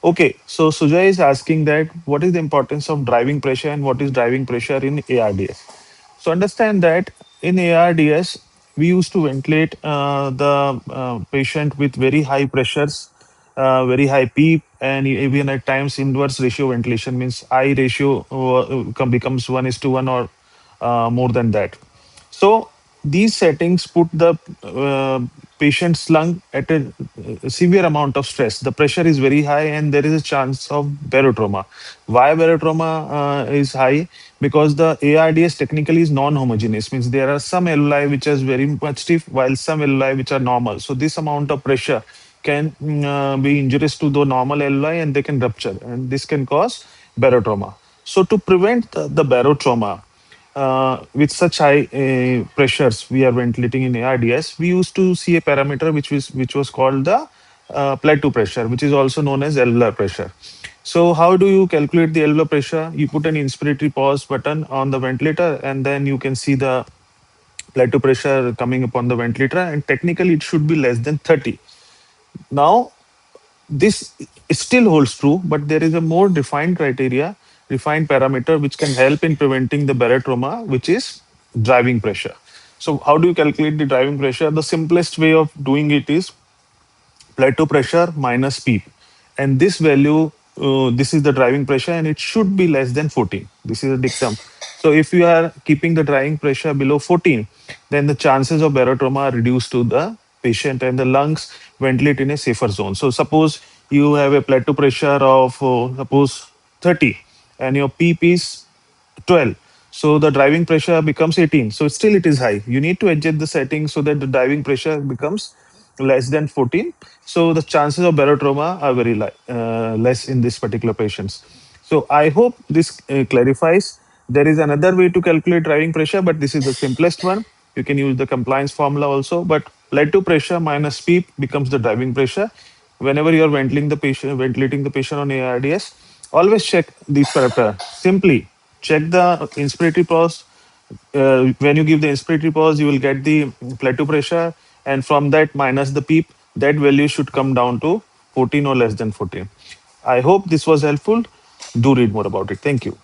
Okay, so Sujay is asking that what is the importance of driving pressure and what is driving pressure in ARDS? So understand that in ARDS, we used to ventilate the patient with very high pressures, very high PEEP, and even at times inverse ratio ventilation means I ratio becomes 1:1 or more than that. So these settings put the patient's lung at a severe amount of stress. The pressure is very high, and there is a chance of barotrauma. Why barotrauma is high? Because the ARDS technically is non-homogeneous, means there are some alveoli which are very much stiff, while some alveoli which are normal. So this amount of pressure can be injurious to the normal alveoli, and they can rupture, and this can cause barotrauma. So to prevent the barotrauma, with such high pressures we are ventilating in ARDS, we used to see a parameter which was called the plateau pressure, which is also known as alveolar pressure. So how do you calculate the alveolar pressure? You put an inspiratory pause button on the ventilator, and then you can see the plateau pressure coming upon the ventilator, and technically it should be less than 30. Now this still holds true, but there is a more defined criteria, defined parameter which can help in preventing the barotrauma, which is driving pressure. So, how do you calculate the driving pressure? The simplest way of doing it is plateau pressure minus PEEP. And this value, this is the driving pressure, and it should be less than 14. This is a dictum. So if you are keeping the driving pressure below 14, then the chances of barotrauma are reduced to the patient, and the lungs ventilate in a safer zone. So suppose you have a plateau pressure of suppose 30, and your PEEP is 12. So the driving pressure becomes 18. So still it is high. You need to adjust the setting so that the driving pressure becomes less than 14. So the chances of barotrauma are very less in this particular patients. So I hope this clarifies. There is another way to calculate driving pressure, but this is the simplest one. You can use the compliance formula also, but plateau pressure minus PEEP becomes the driving pressure. Whenever you are ventilating the patient on ARDS, always check these parameters. Simply check the inspiratory pause. When you give the inspiratory pause, you will get the plateau pressure, and from that minus the PEEP, that value should come down to 14 or less than 14. I hope this was helpful. Do read more about it. Thank you.